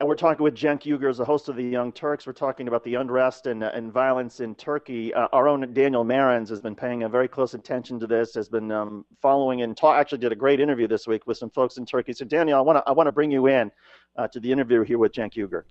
And we're talking with Cenk Uygur, as the host of the Young Turks. We're talking about the unrest and violence in Turkey. Our own Daniel Marans has been paying a very close attention to this, has been following and actually did a great interview this week with some folks in Turkey. So, Daniel, I want to bring you in to the interview here with Cenk Uygur.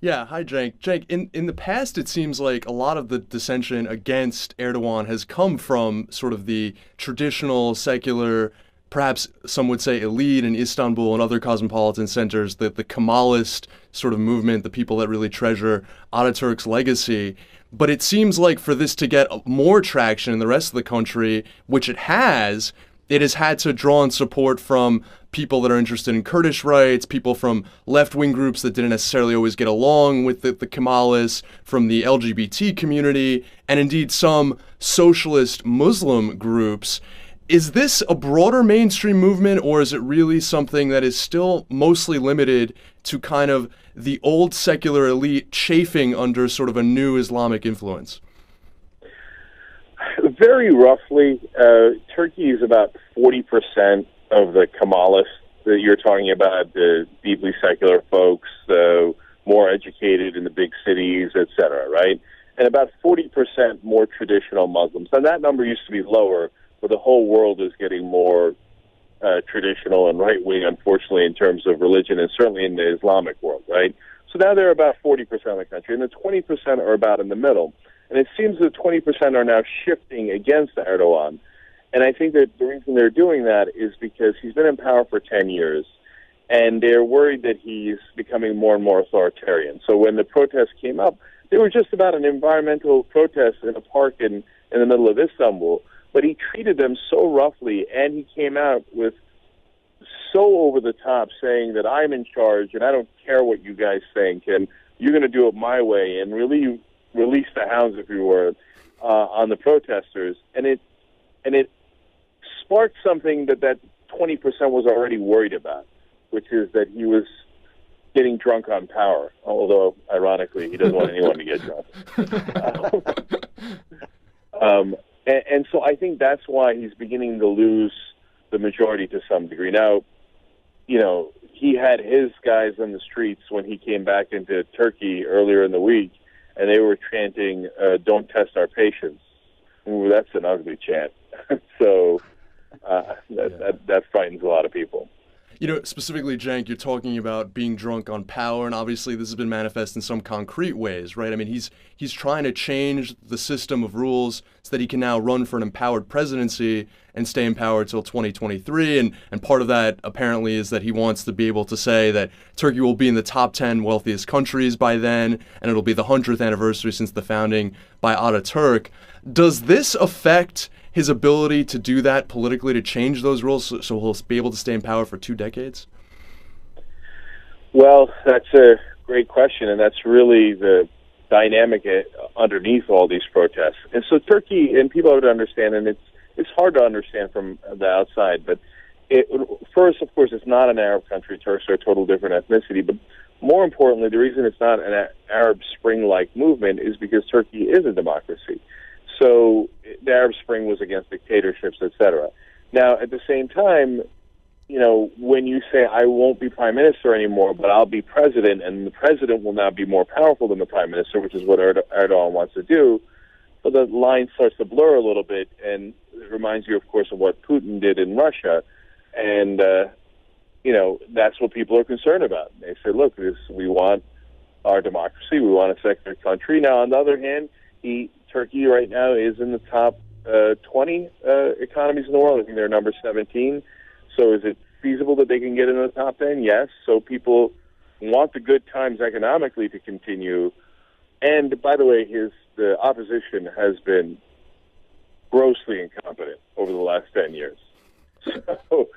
Yeah, hi Cenk. Cenk, in the past, it seems like a lot of the dissension against Erdogan has come from sort of the traditional secular, perhaps some would say elite in Istanbul and other cosmopolitan centers, the Kemalist sort of movement, the people that really treasure Ataturk's legacy. But it seems like for this to get more traction in the rest of the country, which it has had to draw on support from people that are interested in Kurdish rights, people from left-wing groups that didn't necessarily always get along with the Kemalists, from the LGBT community, and indeed some socialist Muslim groups. Is this a broader mainstream movement, or is it really something that is still mostly limited to kind of the old secular elite chafing under sort of a new Islamic influence? Very roughly, Turkey is about 40% of the Kemalists that you're talking about, the deeply secular folks, more educated in the big cities, et cetera, right? And about 40% more traditional Muslims. And that number used to be lower, but the whole world is getting more traditional and right-wing, unfortunately, in terms of religion, and certainly in the Islamic world, right? So now they're about 40% of the country, and the 20% are about in the middle. And it seems that 20% are now shifting against Erdogan. And I think that the reason they're doing that is because he's been in power for 10 years, and they're worried that he's becoming more and more authoritarian. So when the protests came up, they were just about an environmental protest in a park in the middle of Istanbul, but he treated them so roughly, and he came out with so over the top saying that I'm in charge, and I don't care what you guys think, and you're going to do it my way, and really release the hounds, if you were, on the protesters, and it sparked something that 20% was already worried about, which is that he was getting drunk on power. Although, ironically, he doesn't want anyone to get drunk. And so I think that's why he's beginning to lose the majority to some degree. Now, he had his guys on the streets when he came back into Turkey earlier in the week, and they were chanting, "Don't test our patience." Ooh, that's an ugly chant. So that frightens a lot of people. Specifically, Cenk, you're talking about being drunk on power, and obviously this has been manifest in some concrete ways, right? I mean, he's trying to change the system of rules so that he can now run for an empowered presidency and stay in power until 2023, and part of that apparently is that he wants to be able to say that Turkey will be in the top 10 wealthiest countries by then, and it'll be the 100th anniversary since the founding by Ataturk. Does this affect his ability to do that politically, to change those rules so he'll be able to stay in power for 2 decades? Well, that's a great question, and that's really the dynamic underneath all these protests. And so Turkey, and people have to understand, and it's hard to understand from the outside, but first, of course, it's not an Arab country. Turks are a total different ethnicity, but more importantly, the reason it's not an Arab Spring-like movement is because Turkey is a democracy. So the Arab Spring was against dictatorships, etc. Now, at the same time, when you say, I won't be prime minister anymore, but I'll be president, and the president will now be more powerful than the prime minister, which is what Erdogan wants to do, so the line starts to blur a little bit, and it reminds you, of course, of what Putin did in Russia. And, that's what people are concerned about. They say, look, we want our democracy, we want a secular country. Now, on the other hand, Turkey right now is in the top 20 economies in the world. I think they're number 17. So is it feasible that they can get into the top 10? Yes. So people want the good times economically to continue. And by the way, the opposition has been grossly incompetent over the last 10 years. So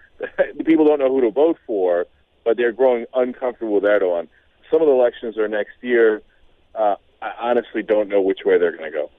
people don't know who to vote for, but they're growing uncomfortable with Erdogan. Some of the elections are next year. I honestly don't know which way they're going to go.